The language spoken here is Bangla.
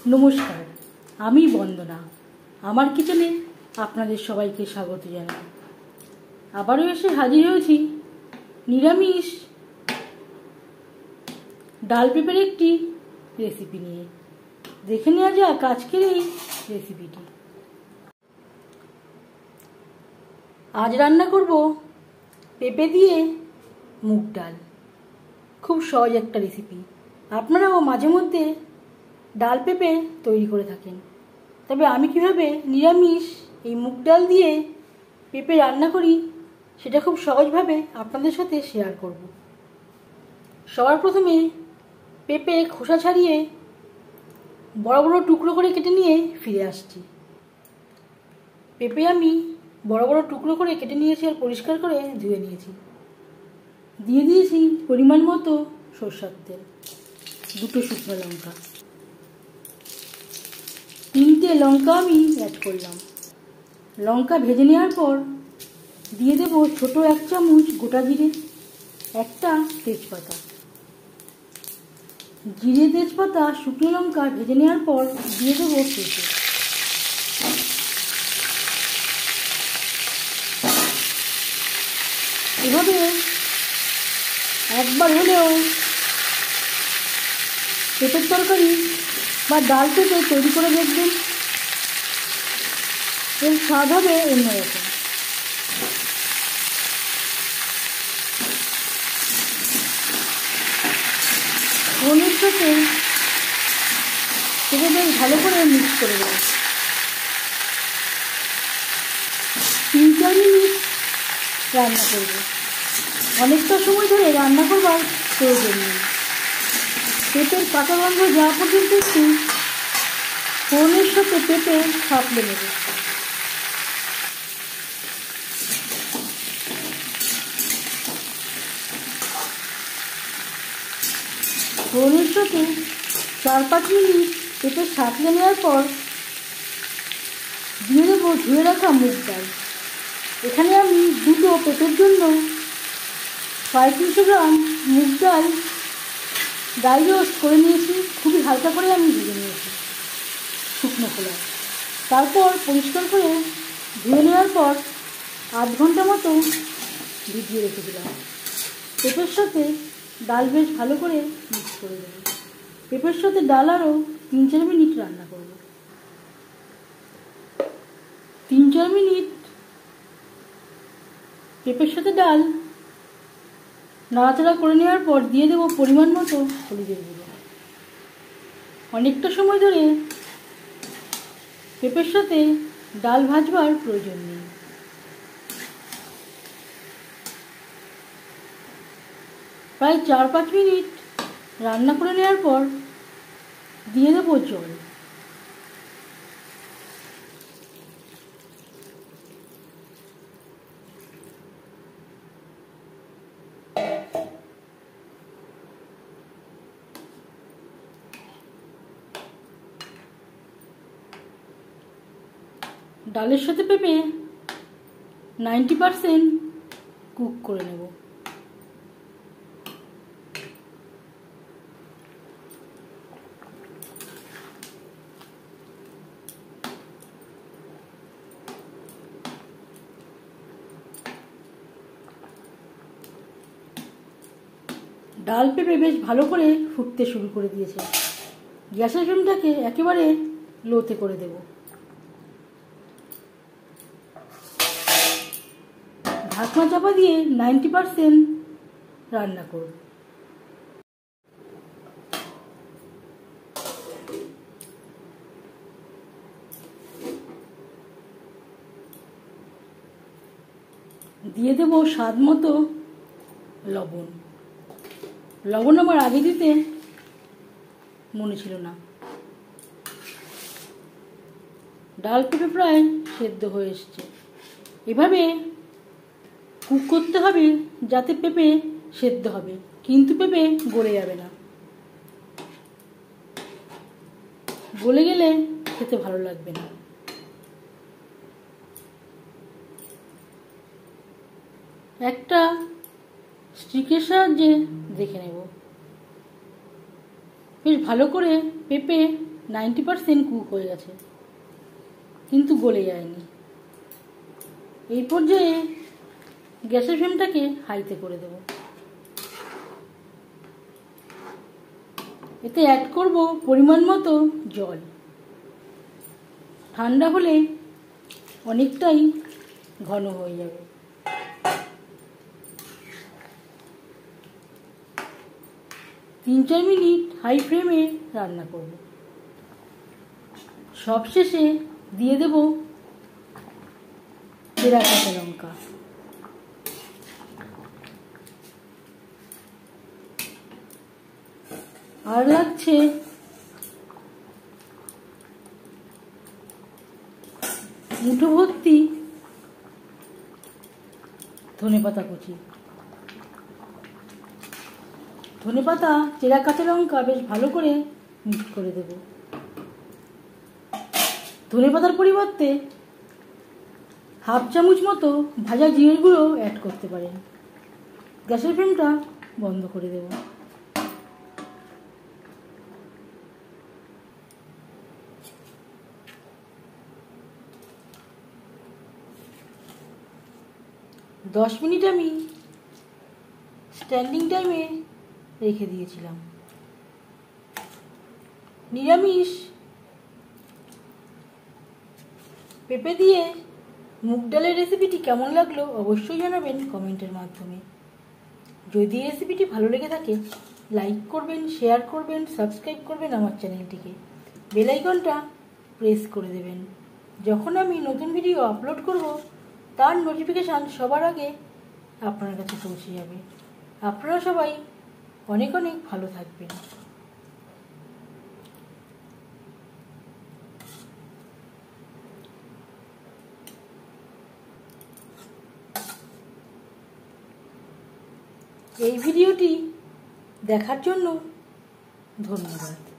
নমস্কার, আমি বন্দনা। আমার কিচেনে আপনাদের সবাইকে স্বাগত জানাই। আবারও এসে হাজির হয়েছি নিরামিষ ডাল পেঁপের একটি রেসিপি নিয়ে। দেখে নেওয়া যাক আজকের এই রেসিপিটি। আজ রান্না করব পেঁপে দিয়ে মুগ ডাল। খুব সহজ একটা রেসিপি। আপনারাও মাঝে মধ্যে ডাল পেঁপে তৈরি করে থাকেন, তবে আমি কিভাবে নিরামিষ এই মুগ ডাল দিয়ে পেঁপে রান্না করি সেটা খুব সহজভাবে আপনাদের সাথে শেয়ার করব। সবার প্রথমে পেঁপে খোসা ছাড়িয়ে বড় বড় টুকরো করে কেটে নিয়ে ফিরে আসছি। পেঁপে আমি বড় বড় টুকরো করে কেটে নিয়েছি আর পরিষ্কার করে ধুয়ে নিয়েছি। দিয়ে দিয়েছি পরিমাণ মতো সরষের তেল, 2 শুকনো লঙ্কা, 3টে লঙ্কা আমি অ্যাড করলাম। লঙ্কা ভেজে নেওয়ার পর দিয়ে দেবো ছোট 1 চামচ গোটা জিরে, 1টা তেজপাতা। জিরে, তেজপাতা, শুকনো লঙ্কা ভেজে নেওয়ার পর দিয়ে দেবো পেঁপে। এভাবে একবার হলেও পেঁপের তরকারি বা ডাল পেঁপে তৈরি করে দেখবেন, এর স্বাদ হবে অন্যরকম। ফোড়নের সাথে পেঁপে বেশ ভালো করে মিক্স করে দেবো। 3-4 মিনিট রান্না করব। অনেকটা সময় ধরে রান্না করবার প্রয়োজন নেই। পেঁপের কাঁচা গন্ধ যাওয়া পর্যন্ত একটু ফোড়নের সাথে পেঁপে সাঁতলে নেব। ফোড়নের সাথে 4-5 মিনিট পেঁপে সাঁতলে নেওয়ার পর দিয়ে দেবো ধুয়ে রাখা মুগ ডাল। এখানে আমি 2টো পেঁপের জন্য 350 গ্রাম মুগ ডাল ড্রাই রোস্ট করে নিয়েছি। খুবই হালকা করে আমি ভেজে নিয়েছি শুকনো খোলায়। তারপর পরিষ্কার করে ধুয়ে নেওয়ার পর 8 ঘন্টা মতো ভিজিয়ে রেখে দিলাম। পেঁপের সাথে ডাল বেশ ভালো করে মিক্স করে দেবো। পেঁপের সাথে ডাল আরও 3-4 মিনিট রান্না করব। 3-4 মিনিট পেঁপের সাথে ডাল নাড়াচাড়া করে নেওয়ার পর দিয়ে দেবো পরিমাণ মতো হলুদের গুঁড়ো। অনেকটা সময় ধরে পেঁপের সাথে ডাল ভাজবার প্রয়োজন নেই। প্রায় 4-5 মিনিট রান্না করে নেওয়ার পর দিয়ে দেবো জল। ডালের সাথে পেঁপে 90% কুক করে নেব। ডাল পেঁপে বেশ ভালো করে ফুটতে শুরু করে দিয়েছে। গ্যাসের ফ্লেমটাকে একেবারে লোতে করে দেব। ঢাকনা চাপা দিয়ে 90% রান্না করব। দিয়ে দেব স্বাদ মতো লবণ। লবণ আমার আগে দিতে মনে ছিল না। ডাল পেঁপে প্রায় সেদ্ধ হয়ে এসছে। এভাবে কুক করতে হবে যাতে পেঁপে সেদ্ধ হবে, কিন্তু পেঁপে গলে যাবে না। গলে গেলে খেতে ভালো লাগবে না। একটা স্টিকের সাহায্যে দেখে নেব। বেশ ভালো করে পেঁপে 90% কুক হয়ে গেছে, কিন্তু গলে যায়নি। এই পর্যায়ে গ্যাসের ফ্লেমটাকে হাইতে করে দেব। এতে অ্যাড করব পরিমাণ মতো জল। ঠান্ডা হলে অনেকটাই ঘন হয়ে যাবে। তিন 4 মিনিট হাই ফ্লেমে রান্না করব। সবশেষে দিয়ে দেব চেরা কাঁচা লঙ্কা। আর লাগছে মুঠো ভর্তি ধনেপাতা কুচি। ধনেপাতা চেরা কাঁচা লঙ্কা বেশ ভালো করে মিক্স করে দেব। ধনেপাতার পরিবর্তে হাফ চামচ মতো ভাজা জিরের গুঁড়ো অ্যাড করতে পারেন। গ্যাসের ফ্লেমটা বন্ধ করে দেব। দশ মিনিট আমি স্ট্যান্ডিং টাইমে রেখে দিয়েছিলাম। নিরামিষ পেঁপে দিয়ে মুগ ডালের রেসিপিটি কেমন লাগলো অবশ্যই জানাবেন কমেন্টের মাধ্যমে। যদি এই রেসিপিটি ভালো লেগে থাকে লাইক করবেন, শেয়ার করবেন, সাবস্ক্রাইব করবেন আমার চ্যানেলটিকে। বেল আইকনটা প্রেস করে দেবেন। যখন আমি নতুন ভিডিও আপলোড করব তার নোটিফিকেশান সবার আগে আপনার কাছে পৌঁছে যাবে। আপনারা সবাই অনেক অনেক ভালো থাকবেন। এই ভিডিওটি দেখার জন্য ধন্যবাদ।